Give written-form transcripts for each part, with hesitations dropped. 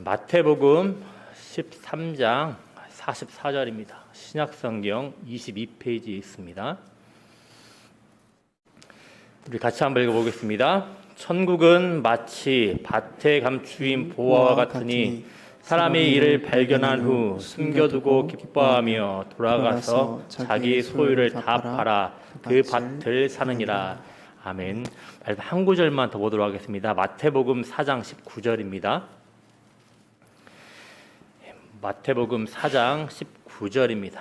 마태복음 13장 44절입니다. 신약성경 22페이지에 있습니다. 우리 같이 한번 읽어보겠습니다. 천국은 마치 밭에 감추인 보화와 같으니 사람이 이를 발견한 후 숨겨두고 기뻐하며 돌아가서 자기 소유를 다 팔아 그 밭을 사느니라. 아멘. 한 구절만 더 보도록 하겠습니다. 마태복음 4장 19절입니다. 마태복음 4장 19절입니다.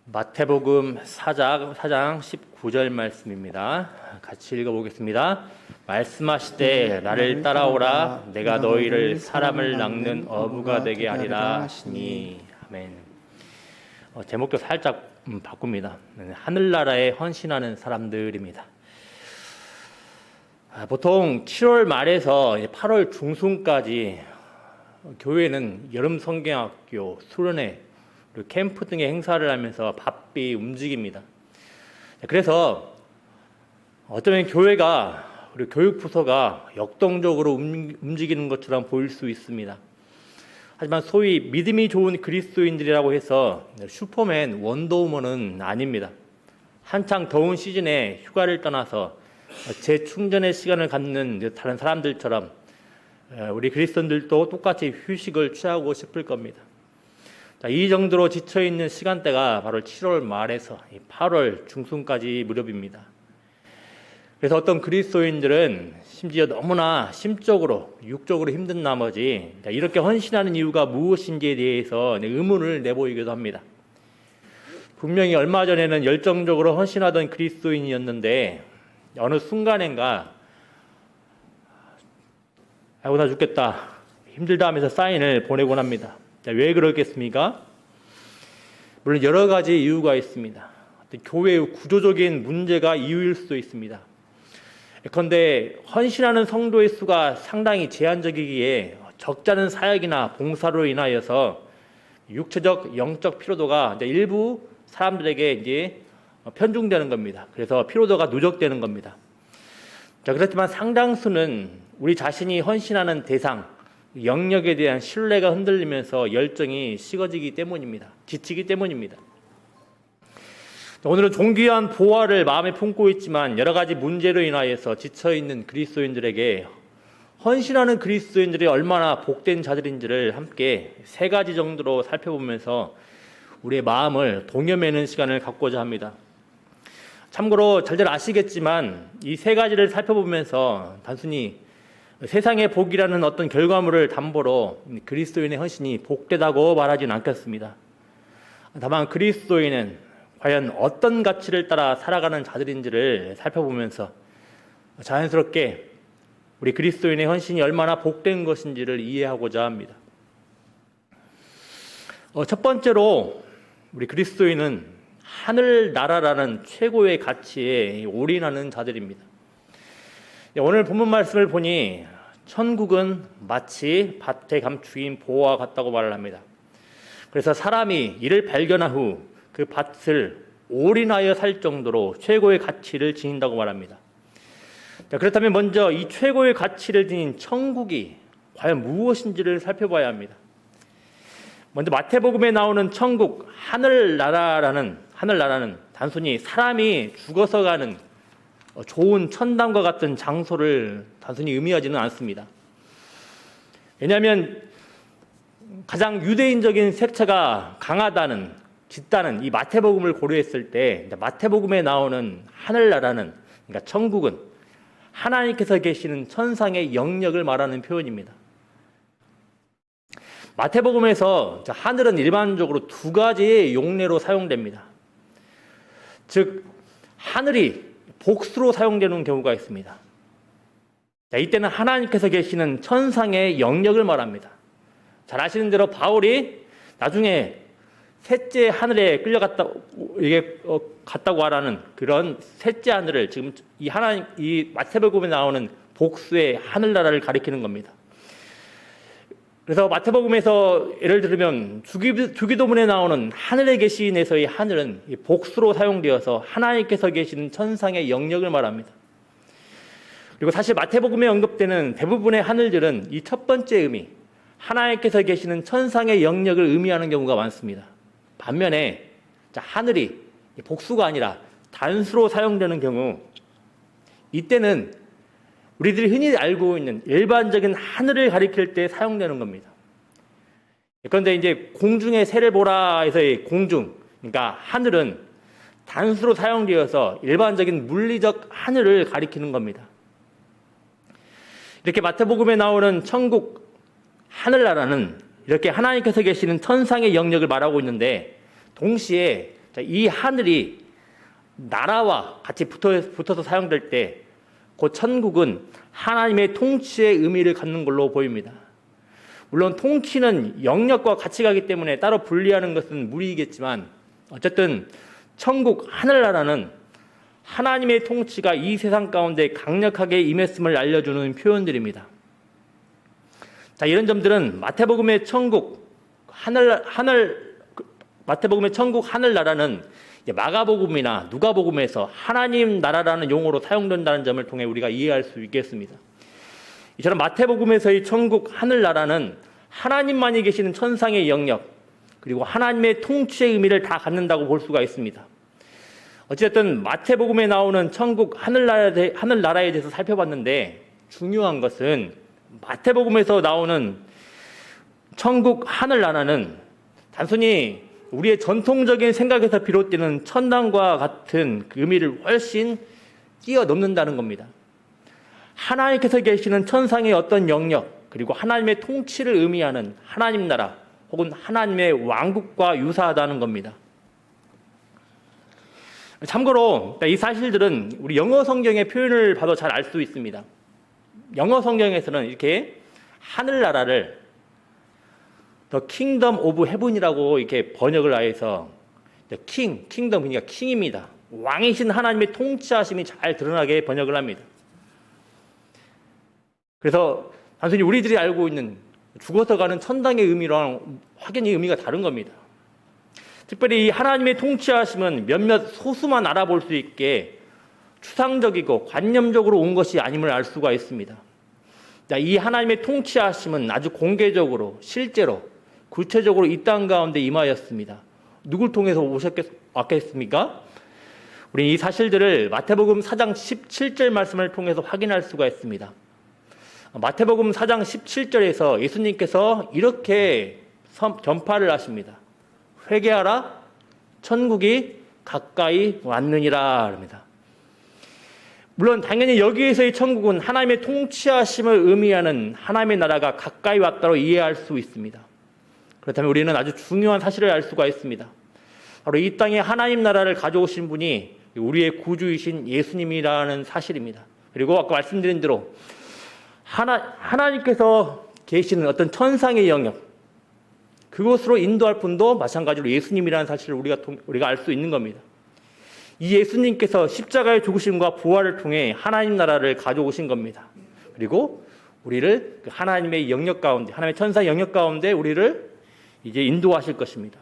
마태복음 4장 19절 말씀입니다. 같이 읽어보겠습니다. 말씀하시되 나를 따라오라 내가 너희를 사람을 낚는 어부가 되게 하리라 하시니. 아멘. 제목도 살짝 바꿉니다. 하늘나라에 헌신하는 사람들입니다. 보통 7월 말에서 8월 중순까지 교회는 여름 성경학교, 수련회, 그리고 캠프 등의 행사를 하면서 바삐 움직입니다. 그래서 어쩌면 교회가, 그리고 교육부서가 역동적으로 움직이는 것처럼 보일 수 있습니다. 하지만 소위 믿음이 좋은 그리스도인들이라고 해서 슈퍼맨, 원더우먼은 아닙니다. 한창 더운 시즌에 휴가를 떠나서 재충전의 시간을 갖는 다른 사람들처럼 우리 그리스도인들도 똑같이 휴식을 취하고 싶을 겁니다. 이 정도로 지쳐있는 시간대가 바로 7월 말에서 8월 중순까지 무렵입니다. 그래서 어떤 그리스도인들은 심지어 너무나 심적으로, 육적으로 힘든 나머지 이렇게 헌신하는 이유가 무엇인지에 대해서 의문을 내보이기도 합니다. 분명히 얼마 전에는 열정적으로 헌신하던 그리스도인이었는데 어느 순간인가 아이고 나 죽겠다, 힘들다 하면서 사인을 보내곤 합니다. 왜 그렇겠습니까? 물론 여러 가지 이유가 있습니다. 교회의 구조적인 문제가 이유일 수도 있습니다. 그런데 헌신하는 성도의 수가 상당히 제한적이기에 적잖은 사역이나 봉사로 인하여서 육체적, 영적 피로도가 일부 사람들에게 이제 편중되는 겁니다. 그래서 피로도가 누적되는 겁니다. 그렇지만 상당수는 우리 자신이 헌신하는 대상, 영역에 대한 신뢰가 흔들리면서 열정이 식어지기 때문입니다. 지치기 때문입니다. 오늘은 존귀한 보화를 마음에 품고 있지만 여러 가지 문제로 인하여서 지쳐있는 그리스도인들에게 헌신하는 그리스도인들이 얼마나 복된 자들인지를 함께 세 가지 정도로 살펴보면서 우리의 마음을 동여매는 시간을 갖고자 합니다. 참고로 잘들 아시겠지만 이 세 가지를 살펴보면서 단순히 세상의 복이라는 어떤 결과물을 담보로 그리스도인의 헌신이 복되다고 말하지는 않겠습니다. 다만 그리스도인은 과연 어떤 가치를 따라 살아가는 자들인지를 살펴보면서 자연스럽게 우리 그리스도인의 헌신이 얼마나 복된 것인지를 이해하고자 합니다. 첫 번째로 우리 그리스도인은 하늘나라라는 최고의 가치에 올인하는 자들입니다. 오늘 본문 말씀을 보니 천국은 마치 밭에 감추인 보화와 같다고 말을 합니다. 그래서 사람이 이를 발견한 후 그 밭을 올인하여 살 정도로 최고의 가치를 지닌다고 말합니다. 그렇다면 먼저 이 최고의 가치를 지닌 천국이 과연 무엇인지를 살펴봐야 합니다. 먼저 마태복음에 나오는 천국, 하늘나라는 단순히 사람이 죽어서 가는 좋은 천당과 같은 장소를 단순히 의미하지는 않습니다. 왜냐하면 가장 유대인적인 색채가 짙다는 이 마태복음을 고려했을 때 마태복음에 나오는 하늘나라는, 그러니까 천국은 하나님께서 계시는 천상의 영역을 말하는 표현입니다. 마태복음에서 하늘은 일반적으로 두 가지의 용례로 사용됩니다. 즉 하늘이 복수로 사용되는 경우가 있습니다. 이때는 하나님께서 계시는 천상의 영역을 말합니다. 잘 아시는 대로 바울이 나중에 셋째 하늘에 갔다고 하라는 그런 셋째 하늘을 지금 이 마태복음에 나오는 복수의 하늘나라를 가리키는 겁니다. 그래서 마태복음에서 예를 들면 주기도문에 나오는 하늘에 계시인에서의 하늘은 복수로 사용되어서 하나님께서 계시는 천상의 영역을 말합니다. 그리고 사실 마태복음에 언급되는 대부분의 하늘들은 이 첫 번째 의미, 하나님께서 계시는 천상의 영역을 의미하는 경우가 많습니다. 반면에 하늘이 복수가 아니라 단수로 사용되는 경우, 이때는 우리들이 흔히 알고 있는 일반적인 하늘을 가리킬 때 사용되는 겁니다. 그런데 이제 공중의 새를 보라에서의 공중, 그러니까 하늘은 단수로 사용되어서 일반적인 물리적 하늘을 가리키는 겁니다. 이렇게 마태복음에 나오는 천국, 하늘나라는 이렇게 하나님께서 계시는 천상의 영역을 말하고 있는데, 동시에 이 하늘이 나라와 같이 붙어서 사용될 때 곧 천국은 하나님의 통치의 의미를 갖는 걸로 보입니다. 물론 통치는 영역과 같이 가기 때문에 따로 분리하는 것은 무리이겠지만, 어쨌든 천국, 하늘나라는 하나님의 통치가 이 세상 가운데 강력하게 임했음을 알려주는 표현들입니다. 자, 이런 점들은 마태복음의 천국, 마태복음의 천국, 하늘나라는 마가복음이나 누가복음에서 하나님 나라라는 용어로 사용된다는 점을 통해 우리가 이해할 수 있겠습니다. 이처럼 마태복음에서의 천국, 하늘나라는 하나님만이 계시는 천상의 영역, 그리고 하나님의 통치의 의미를 다 갖는다고 볼 수가 있습니다. 어쨌든 마태복음에 나오는 천국, 하늘나라에 대해서 살펴봤는데, 중요한 것은 마태복음에서 나오는 천국, 하늘나라는 단순히 우리의 전통적인 생각에서 비롯되는 천당과 같은 그 의미를 훨씬 뛰어넘는다는 겁니다. 하나님께서 계시는 천상의 어떤 영역, 그리고 하나님의 통치를 의미하는 하나님 나라 혹은 하나님의 왕국과 유사하다는 겁니다. 참고로 이 사실들은 우리 영어 성경의 표현을 봐도 잘 알 수 있습니다. 영어 성경에서는 이렇게 하늘나라를 The Kingdom of Heaven이라고 이렇게 번역을 해서 킹덤, 그러니까 킹입니다. 왕이신 하나님의 통치하심이 잘 드러나게 번역을 합니다. 그래서 단순히 우리들이 알고 있는 죽어서 가는 천당의 의미랑 확연히 의미가 다른 겁니다. 특별히 이 하나님의 통치하심은 몇몇 소수만 알아볼 수 있게 추상적이고 관념적으로 온 것이 아님을 알 수가 있습니다. 이 하나님의 통치하심은 아주 공개적으로, 실제로, 구체적으로 이 땅 가운데 임하였습니다. 누굴 통해서 왔겠습니까? 우리 이 사실들을 마태복음 4장 17절 말씀을 통해서 확인할 수가 있습니다. 마태복음 4장 17절에서 예수님께서 이렇게 전파를 하십니다. 회개하라, 천국이 가까이 왔느니라 합니다. 물론 당연히 여기에서의 천국은 하나님의 통치하심을 의미하는 하나님의 나라가 가까이 왔다고 이해할 수 있습니다. 그렇다면 우리는 아주 중요한 사실을 알 수가 있습니다. 바로 이 땅에 하나님 나라를 가져오신 분이 우리의 구주이신 예수님이라는 사실입니다. 그리고 아까 말씀드린 대로 하나님께서 계시는 어떤 천상의 영역, 그곳으로 인도할 분도 마찬가지로 예수님이라는 사실을 우리가 알 수 있는 겁니다. 이 예수님께서 십자가의 죽으심과 부활을 통해 하나님 나라를 가져오신 겁니다. 그리고 우리를 그 하나님의 영역 가운데, 하나님의 천상 영역 가운데 우리를 이제 인도하실 것입니다.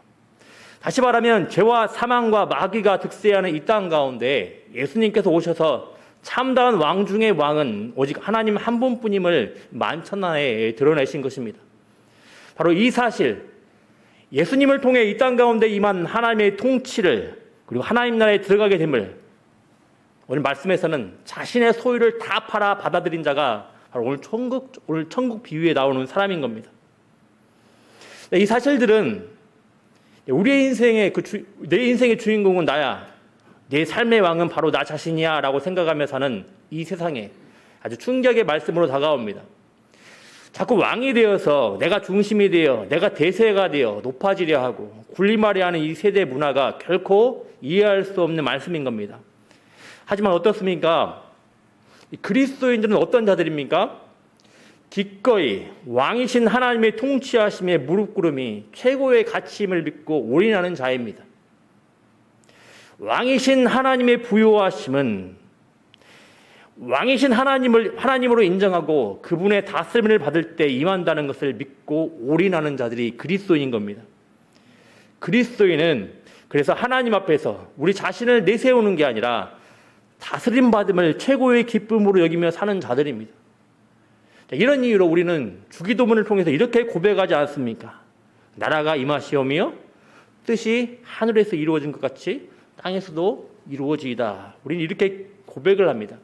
다시 말하면 죄와 사망과 마귀가 득세하는 이 땅 가운데 예수님께서 오셔서 참다운 왕 중의 왕은 오직 하나님 한 분뿐임을 만천하에 드러내신 것입니다. 바로 이 사실, 예수님을 통해 이 땅 가운데 임한 하나님의 통치를, 그리고 하나님 나라에 들어가게 됨을 오늘 말씀에서는 자신의 소유를 다 팔아 받아들인 자가 바로 오늘 천국 비유에 나오는 사람인 겁니다. 이 사실들은 우리의 인생의 내 인생의 주인공은 나야, 내 삶의 왕은 바로 나 자신이야 라고 생각하며 사는 이 세상에 아주 충격의 말씀으로 다가옵니다. 자꾸 왕이 되어서 내가 중심이 되어 내가 대세가 되어 높아지려 하고 군림하려 하는 이 세대 문화가 결코 이해할 수 없는 말씀인 겁니다. 하지만 어떻습니까? 그리스도인들은 어떤 자들입니까? 기꺼이 왕이신 하나님의 통치하심에 무릎 꿇음이 최고의 가치임을 믿고 올인하는 자입니다. 왕이신 하나님의 부요하심은 왕이신 하나님으로 인정하고 그분의 다스림을 받을 때 임한다는 것을 믿고 올인하는 자들이 그리스도인인 겁니다. 그리스도인은 그래서 하나님 앞에서 우리 자신을 내세우는 게 아니라 다스림 받음을 최고의 기쁨으로 여기며 사는 자들입니다. 이런 이유로 우리는 주기도문을 통해서 이렇게 고백하지 않습니까? 나라가 임하시오며 뜻이 하늘에서 이루어진 것 같이 땅에서도 이루어지이다. 우리는 이렇게 고백을 합니다.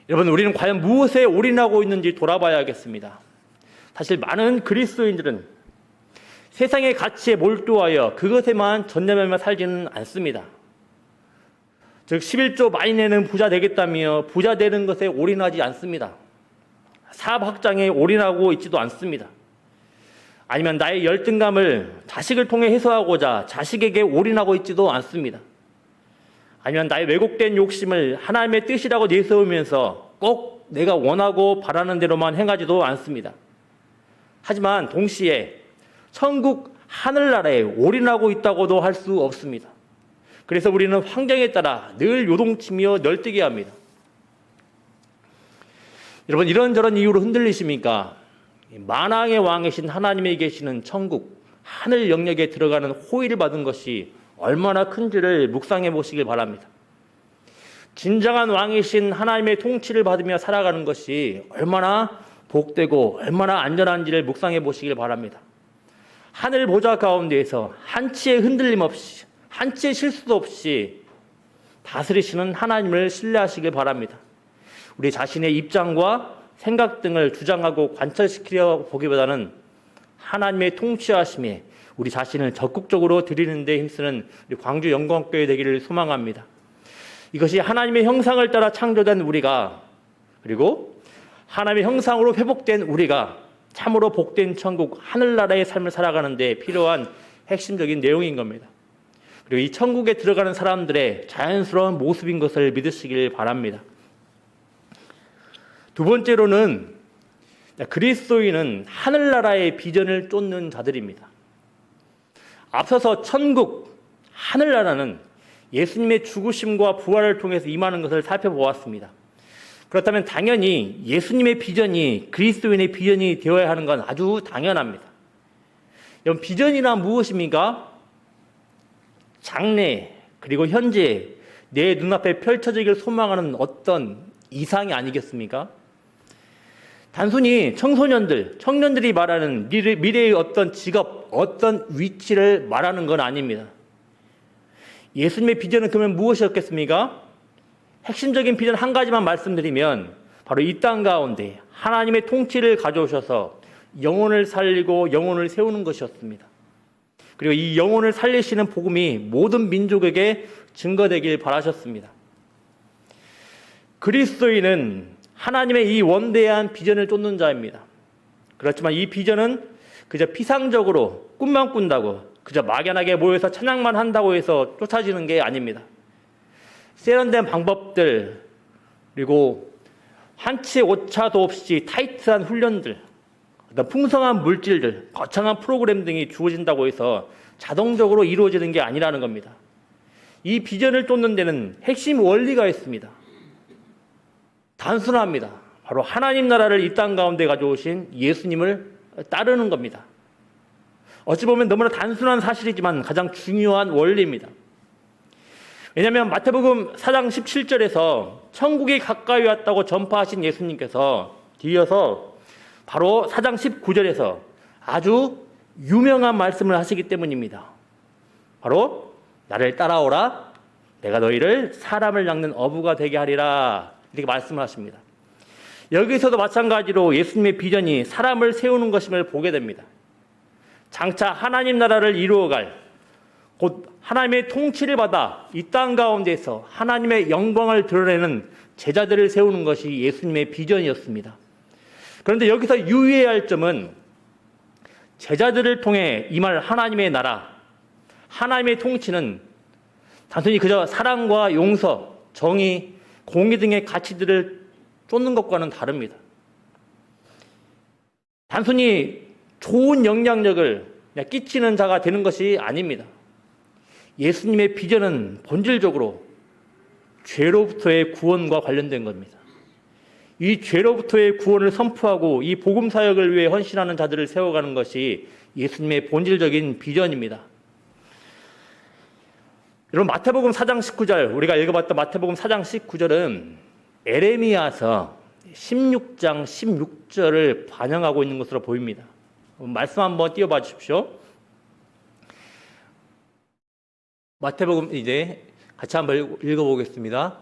여러분, 우리는 과연 무엇에 올인하고 있는지 돌아봐야겠습니다. 사실 많은 그리스도인들은 세상의 가치에 몰두하여 그것에만 전념하며 살지는 않습니다. 즉 11조 많이 내는 부자 되겠다며 부자 되는 것에 올인하지 않습니다. 사업 확장에 올인하고 있지도 않습니다. 아니면 나의 열등감을 자식을 통해 해소하고자 자식에게 올인하고 있지도 않습니다. 아니면 나의 왜곡된 욕심을 하나님의 뜻이라고 내세우면서 꼭 내가 원하고 바라는 대로만 행하지도 않습니다. 하지만 동시에 천국 하늘나라에 올인하고 있다고도 할 수 없습니다. 그래서 우리는 환경에 따라 늘 요동치며 널뛰게 합니다. 여러분, 이런저런 이유로 흔들리십니까? 만왕의 왕이신 하나님이 계시는 천국, 하늘 영역에 들어가는 호의를 받은 것이 얼마나 큰지를 묵상해 보시길 바랍니다. 진정한 왕이신 하나님의 통치를 받으며 살아가는 것이 얼마나 복되고 얼마나 안전한지를 묵상해 보시길 바랍니다. 하늘 보좌 가운데에서 한치의 흔들림 없이, 한치의 실수도 없이 다스리시는 하나님을 신뢰하시길 바랍니다. 우리 자신의 입장과 생각 등을 주장하고 관철시키려 보기보다는 하나님의 통치하심에 우리 자신을 적극적으로 드리는 데 힘쓰는 우리 광주 영광교회 되기를 소망합니다. 이것이 하나님의 형상을 따라 창조된 우리가, 그리고 하나님의 형상으로 회복된 우리가 참으로 복된 천국 하늘나라의 삶을 살아가는 데 필요한 핵심적인 내용인 겁니다. 그리고 이 천국에 들어가는 사람들의 자연스러운 모습인 것을 믿으시길 바랍니다. 두 번째로는 그리스도인은 하늘나라의 비전을 쫓는 자들입니다. 앞서서 천국, 하늘나라는 예수님의 죽으심과 부활을 통해서 임하는 것을 살펴보았습니다. 그렇다면 당연히 예수님의 비전이 그리스도인의 비전이 되어야 하는 건 아주 당연합니다. 여러분, 비전이란 무엇입니까? 장래 그리고 현재 내 눈앞에 펼쳐지길 소망하는 어떤 이상이 아니겠습니까? 단순히 청년들이 말하는 미래의 어떤 직업, 어떤 위치를 말하는 건 아닙니다. 예수님의 비전은 그러면 무엇이었겠습니까? 핵심적인 비전 한 가지만 말씀드리면 바로 이 땅 가운데 하나님의 통치를 가져오셔서 영혼을 살리고 영혼을 세우는 것이었습니다. 그리고 이 영혼을 살리시는 복음이 모든 민족에게 증거되길 바라셨습니다. 그리스도인은 하나님의 이 원대한 비전을 쫓는 자입니다. 그렇지만 이 비전은 그저 피상적으로 꿈만 꾼다고, 그저 막연하게 모여서 찬양만 한다고 해서 쫓아지는 게 아닙니다. 세련된 방법들, 그리고 한치의 오차도 없이 타이트한 훈련들, 풍성한 물질들, 거창한 프로그램 등이 주어진다고 해서 자동적으로 이루어지는 게 아니라는 겁니다. 이 비전을 쫓는 데는 핵심 원리가 있습니다. 단순합니다. 바로 하나님 나라를 이 땅 가운데 가져오신 예수님을 따르는 겁니다. 어찌 보면 너무나 단순한 사실이지만 가장 중요한 원리입니다. 왜냐하면 마태복음 4장 17절에서 천국이 가까이 왔다고 전파하신 예수님께서 뒤이어서 바로 4장 19절에서 아주 유명한 말씀을 하시기 때문입니다. 바로 나를 따라오라, 내가 너희를 사람을 낚는 어부가 되게 하리라, 이렇게 말씀을 하십니다. 여기서도 마찬가지로 예수님의 비전이 사람을 세우는 것임을 보게 됩니다. 장차 하나님 나라를 이루어갈, 곧 하나님의 통치를 받아 이 땅 가운데서 하나님의 영광을 드러내는 제자들을 세우는 것이 예수님의 비전이었습니다. 그런데 여기서 유의해야 할 점은 제자들을 통해 임할 하나님의 나라, 하나님의 통치는 단순히 그저 사랑과 용서, 정의, 공의 등의 가치들을 쫓는 것과는 다릅니다. 단순히 좋은 영향력을 끼치는 자가 되는 것이 아닙니다. 예수님의 비전은 본질적으로 죄로부터의 구원과 관련된 겁니다. 이 죄로부터의 구원을 선포하고 이 복음 사역을 위해 헌신하는 자들을 세워가는 것이 예수님의 본질적인 비전입니다. 여러분, 마태복음 4장 19절, 우리가 읽어봤던 마태복음 4장 19절은 에레미야서 16장 16절을 반영하고 있는 것으로 보입니다. 말씀 한번 띄워봐 주십시오. 마태복음 이제 같이 한번 읽어보겠습니다.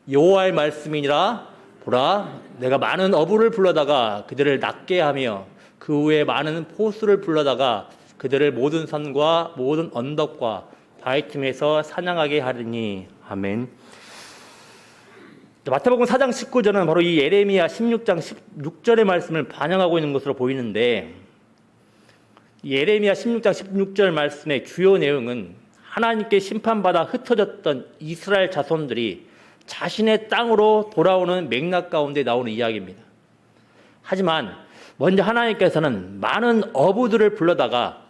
여호와의 말씀이니라. 보라, 내가 많은 어부를 불러다가 그들을 낫게 하며 그 후에 많은 포수를 불러다가 그들을 모든 산과 모든 언덕과 바위 틈에서 사냥하게 하리니. 아멘. 마태복음 4장 19절은 바로 이 예레미야 16장 16절의 말씀을 반영하고 있는 것으로 보이는데, 예레미야 16장 16절 말씀의 주요 내용은 하나님께 심판받아 흩어졌던 이스라엘 자손들이 자신의 땅으로 돌아오는 맥락 가운데 나오는 이야기입니다. 하지만 먼저 하나님께서는 많은 어부들을 불러다가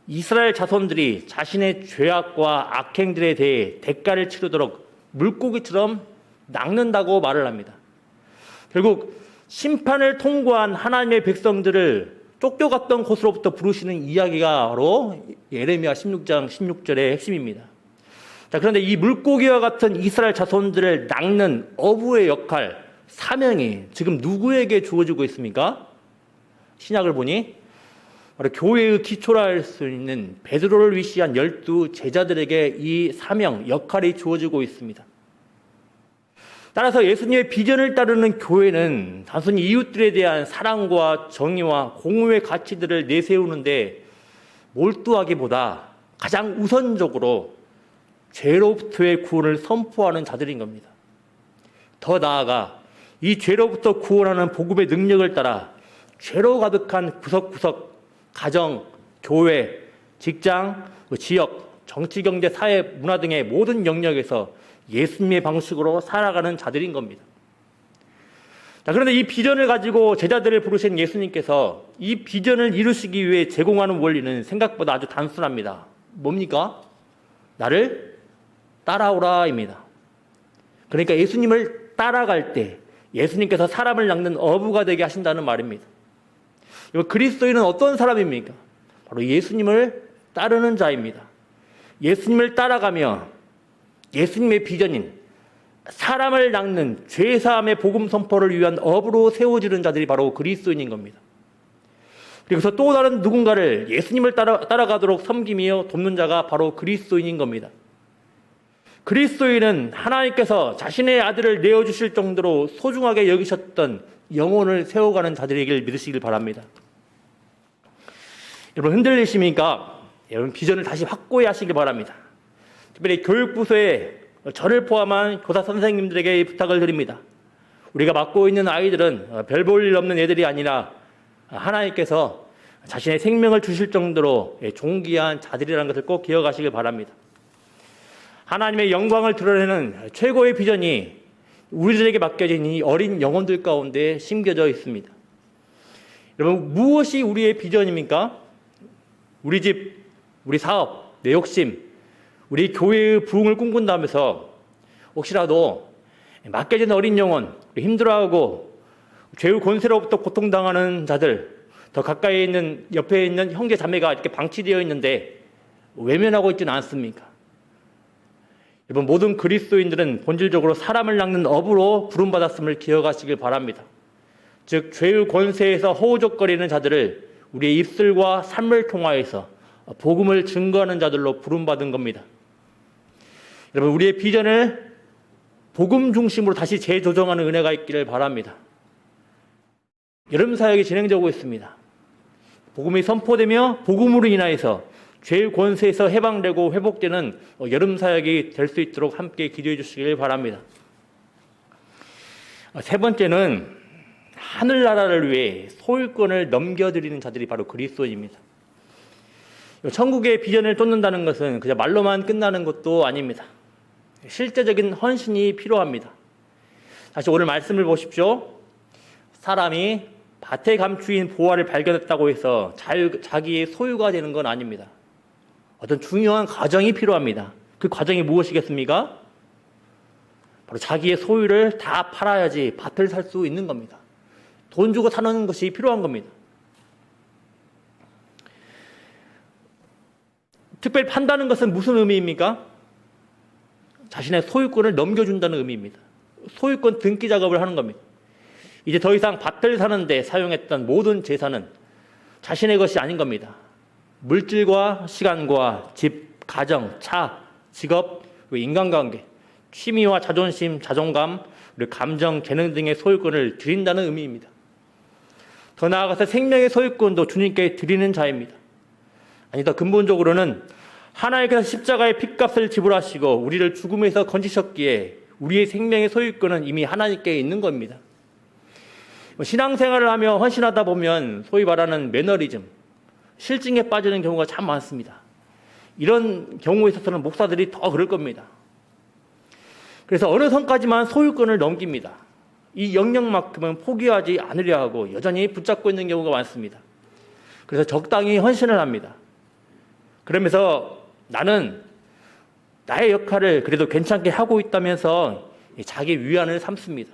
이스라엘 자손들이 자신의 죄악과 악행들에 대해 대가를 치르도록 물고기처럼 낚는다고 말을 합니다. 결국 심판을 통과한 하나님의 백성들을 쫓겨갔던 곳으로부터 부르시는 이야기가 바로 예레미야 16장 16절의 핵심입니다. 자, 그런데 이 물고기와 같은 이스라엘 자손들을 낚는 어부의 역할, 사명이 지금 누구에게 주어지고 있습니까? 신약을 보니 바로 교회의 기초라 할 수 있는 베드로를 위시한 12 제자들에게 이 사명, 역할이 주어지고 있습니다. 따라서 예수님의 비전을 따르는 교회는 단순히 이웃들에 대한 사랑과 정의와 공유의 가치들을 내세우는데 몰두하기보다 가장 우선적으로 죄로부터의 구원을 선포하는 자들인 겁니다. 더 나아가 이 죄로부터 구원하는 복음의 능력을 따라 죄로 가득한 구석구석 가정, 교회, 직장, 지역, 정치, 경제, 사회, 문화 등의 모든 영역에서 예수님의 방식으로 살아가는 자들인 겁니다. 자, 그런데 이 비전을 가지고 제자들을 부르신 예수님께서 이 비전을 이루시기 위해 제공하는 원리는 생각보다 아주 단순합니다. 뭡니까? 나를 따라오라입니다. 그러니까 예수님을 따라갈 때 예수님께서 사람을 낚는 어부가 되게 하신다는 말입니다. 그리스도인은 어떤 사람입니까? 바로 예수님을 따르는 자입니다. 예수님을 따라가며 예수님의 비전인 사람을 낚는 죄사함의 복음 선포를 위한 업으로 세워지는 자들이 바로 그리스도인인 겁니다. 그래서 또 다른 누군가를 예수님을 따라가도록 섬기며 돕는 자가 바로 그리스도인인 겁니다. 그리스도인은 하나님께서 자신의 아들을 내어주실 정도로 소중하게 여기셨던 영혼을 세워가는 자들에게 믿으시길 바랍니다. 여러분, 흔들리십니까? 여러분, 비전을 다시 확고히 하시길 바랍니다. 특별히 교육부서에 저를 포함한 교사 선생님들에게 부탁을 드립니다. 우리가 맡고 있는 아이들은 별 볼 일 없는 애들이 아니라 하나님께서 자신의 생명을 주실 정도로 존귀한 자들이라는 것을 꼭 기억하시길 바랍니다. 하나님의 영광을 드러내는 최고의 비전이 우리들에게 맡겨진 이 어린 영혼들 가운데 심겨져 있습니다. 여러분, 무엇이 우리의 비전입니까? 우리 집, 우리 사업, 내 욕심, 우리 교회의 부흥을 꿈꾼다면서 혹시라도 맡겨진 어린 영혼, 힘들어하고 죄의 권세로부터 고통당하는 자들, 더 가까이 있는 옆에 있는 형제 자매가 이렇게 방치되어 있는데 외면하고 있지는 않습니까? 여러분, 모든 그리스도인들은 본질적으로 사람을 낚는 업으로 부름받았음을 기억하시길 바랍니다. 즉, 죄의 권세에서 허우적거리는 자들을 우리의 입술과 삶을 통하여서 복음을 증거하는 자들로 부름받은 겁니다. 여러분, 우리의 비전을 복음 중심으로 다시 재조정하는 은혜가 있기를 바랍니다. 여름 사역이 진행되고 있습니다. 복음이 선포되며 복음으로 인하여서 죄의 권세에서 해방되고 회복되는 여름 사역이 될 수 있도록 함께 기도해 주시길 바랍니다. 세 번째는 하늘나라를 위해 소유권을 넘겨드리는 자들이 바로 그리스도인입니다. 천국의 비전을 쫓는다는 것은 그냥 말로만 끝나는 것도 아닙니다. 실제적인 헌신이 필요합니다. 다시 오늘 말씀을 보십시오. 사람이 밭에 감추인 보화를 발견했다고 해서 자기의 소유가 되는 건 아닙니다. 어떤 중요한 과정이 필요합니다. 그 과정이 무엇이겠습니까? 바로 자기의 소유를 다 팔아야지 밭을 살 수 있는 겁니다. 돈 주고 사는 것이 필요한 겁니다. 특별히 판다는 것은 무슨 의미입니까? 자신의 소유권을 넘겨준다는 의미입니다. 소유권 등기 작업을 하는 겁니다. 이제 더 이상 밭을 사는데 사용했던 모든 재산은 자신의 것이 아닌 겁니다. 물질과 시간과 집, 가정, 차, 직업, 인간관계, 취미와 자존심, 자존감, 그리고 감정, 재능 등의 소유권을 드린다는 의미입니다. 더 나아가서 생명의 소유권도 주님께 드리는 자입니다. 아니, 더 근본적으로는 하나님께서 십자가의 핏값을 지불하시고 우리를 죽음에서 건지셨기에 우리의 생명의 소유권은 이미 하나님께 있는 겁니다. 신앙생활을 하며 헌신하다 보면 소위 말하는 매너리즘, 실증에 빠지는 경우가 참 많습니다. 이런 경우에 있어서는 목사들이 더 그럴 겁니다. 그래서 어느 선까지만 소유권을 넘깁니다. 이 영역만큼은 포기하지 않으려 하고 여전히 붙잡고 있는 경우가 많습니다. 그래서 적당히 헌신을 합니다. 그러면서 나는 나의 역할을 그래도 괜찮게 하고 있다면서 자기 위안을 삼습니다.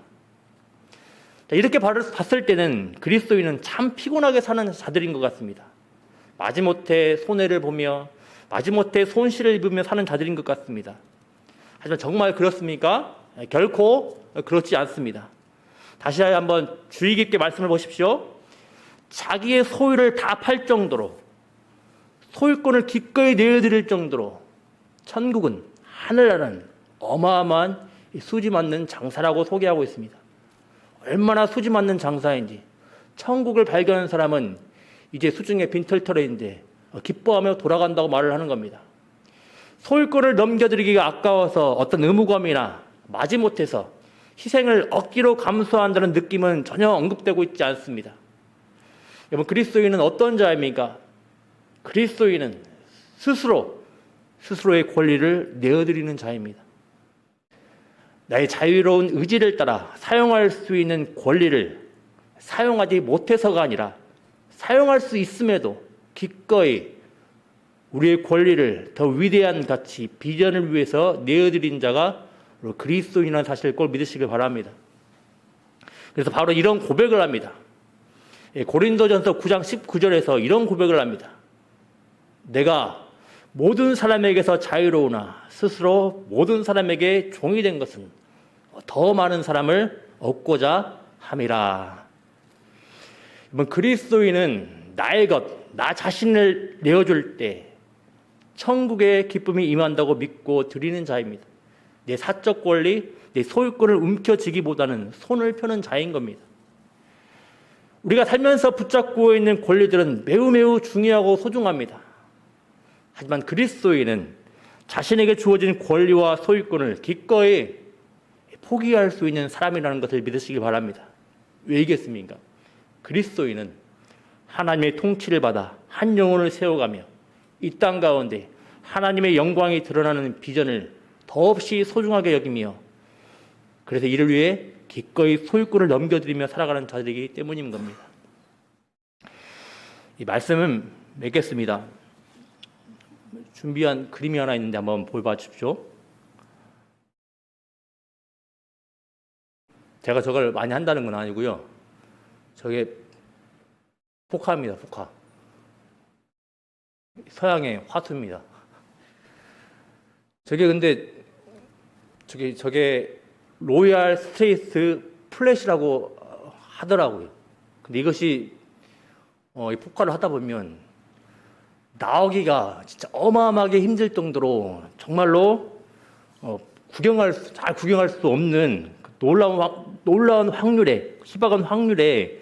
이렇게 봤을 때는 그리스도인은 참 피곤하게 사는 자들인 것 같습니다. 마지못해 손해를 보며 마지못해 손실을 입으며 사는 자들인 것 같습니다. 하지만 정말 그렇습니까? 결코 그렇지 않습니다. 다시 한번 주의 깊게 말씀을 보십시오. 자기의 소유를 다 팔 정도로, 소유권을 기꺼이 내어드릴 정도로 천국은 하늘나라는 어마어마한 수지 맞는 장사라고 소개하고 있습니다. 얼마나 수지 맞는 장사인지 천국을 발견한 사람은 이제 수중에 빈털터리인데 기뻐하며 돌아간다고 말을 하는 겁니다. 소유권을 넘겨드리기가 아까워서 어떤 의무감이나 마지못해서 희생을 억지로 감수한다는 느낌은 전혀 언급되고 있지 않습니다. 여러분, 그리스도인은 어떤 자입니까? 그리스도인은 스스로의 권리를 내어드리는 자입니다. 나의 자유로운 의지를 따라 사용할 수 있는 권리를 사용하지 못해서가 아니라 사용할 수 있음에도 기꺼이 우리의 권리를 더 위대한 가치, 비전을 위해서 내어드린 자가 그리스도인이라는 사실을 꼭 믿으시길 바랍니다. 그래서 바로 이런 고백을 합니다. 고린도전서 9장 19절에서 이런 고백을 합니다. 내가 모든 사람에게서 자유로우나 스스로 모든 사람에게 종이 된 것은 더 많은 사람을 얻고자 함이라. 그리스도인은 나의 것, 나 자신을 내어줄 때 천국의 기쁨이 임한다고 믿고 드리는 자입니다. 내 사적 권리, 내 소유권을 움켜쥐기보다는 손을 펴는 자인 겁니다. 우리가 살면서 붙잡고 있는 권리들은 매우 중요하고 소중합니다. 하지만 그리스도인은 자신에게 주어진 권리와 소유권을 기꺼이 포기할 수 있는 사람이라는 것을 믿으시기 바랍니다. 왜이겠습니까? 그리스도인은 하나님의 통치를 받아 한 영혼을 세워가며 이 땅 가운데 하나님의 영광이 드러나는 비전을 더없이 소중하게 여기며 그래서 이를 위해 기꺼이 소유권을 넘겨드리며 살아가는 자들이기 때문인 겁니다. 이 말씀은 맺겠습니다. 준비한 그림이 하나 있는데 한번 보여봐 주십시오. 제가 저걸 많이 한다는 건 아니고요. 저게 포카입니다. 포카. 서양의 화투입니다. 저게 로얄 스트레이트 플랫이라고 하더라고요. 근데 이것이 이 포카를 하다 보면 나오기가 진짜 어마어마하게 힘들 정도로 정말로 잘 구경할 수 없는 놀라운 확률에, 희박한 확률에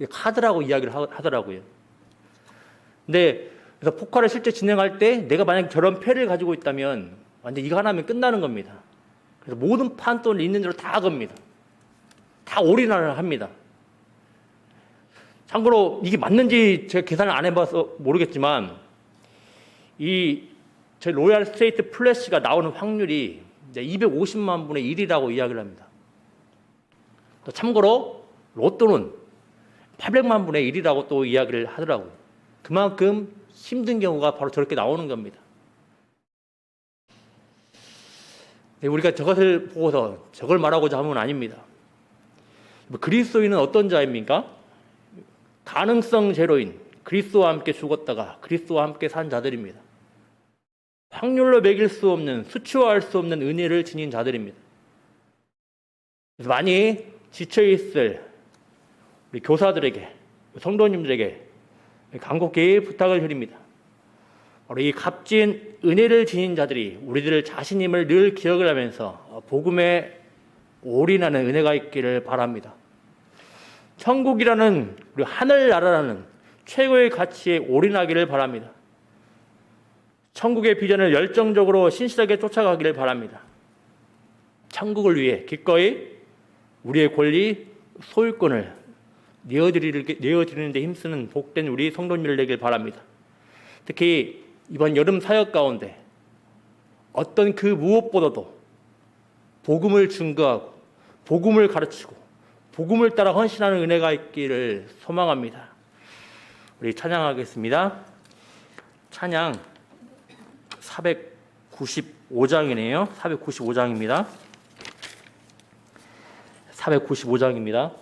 카드라고 이야기를 하더라고요. 근데 그래서 포카를 실제 진행할 때 내가 만약 저런 패를 가지고 있다면 완전 이거 하나면 끝나는 겁니다. 그래서 모든 판돈을 있는 대로 다 겁니다. 다 올인을 합니다. 참고로 이게 맞는지 제가 계산을 안 해봐서 모르겠지만 제 로얄 스트레이트 플래시가 나오는 확률이 250만 분의 1이라고 이야기를 합니다. 또 참고로 로또는 800만 분의 1이라고 또 이야기를 하더라고요. 그만큼 힘든 경우가 바로 저렇게 나오는 겁니다. 우리가 저것을 보고서 저걸 말하고자 하면 아닙니다. 그리스도인은 어떤 자입니까? 가능성 제로인 그리스도와 함께 죽었다가 그리스도와 함께 산 자들입니다. 확률로 매길 수 없는, 수치화할 수 없는 은혜를 지닌 자들입니다. 그래서 많이 지쳐있을 우리 교사들에게, 성도님들에게 간곡히 부탁을 드립니다. 우리 이 값진 은혜를 지닌 자들이 우리들 자신임을 늘 기억을 하면서 복음에 올인하는 은혜가 있기를 바랍니다. 천국이라는, 우리 하늘나라라는 최고의 가치에 올인하기를 바랍니다. 천국의 비전을 열정적으로 신실하게 쫓아가기를 바랍니다. 천국을 위해 기꺼이 우리의 권리, 소유권을 내어드리는 데 힘쓰는 복된 우리 성도님들 되길 바랍니다. 특히 이번 여름 사역 가운데 어떤 그 무엇보다도 복음을 증거하고 복음을 가르치고 복음을 따라 헌신하는 은혜가 있기를 소망합니다. 우리 찬양하겠습니다. 찬양 495장이네요. 495장입니다. 495장입니다.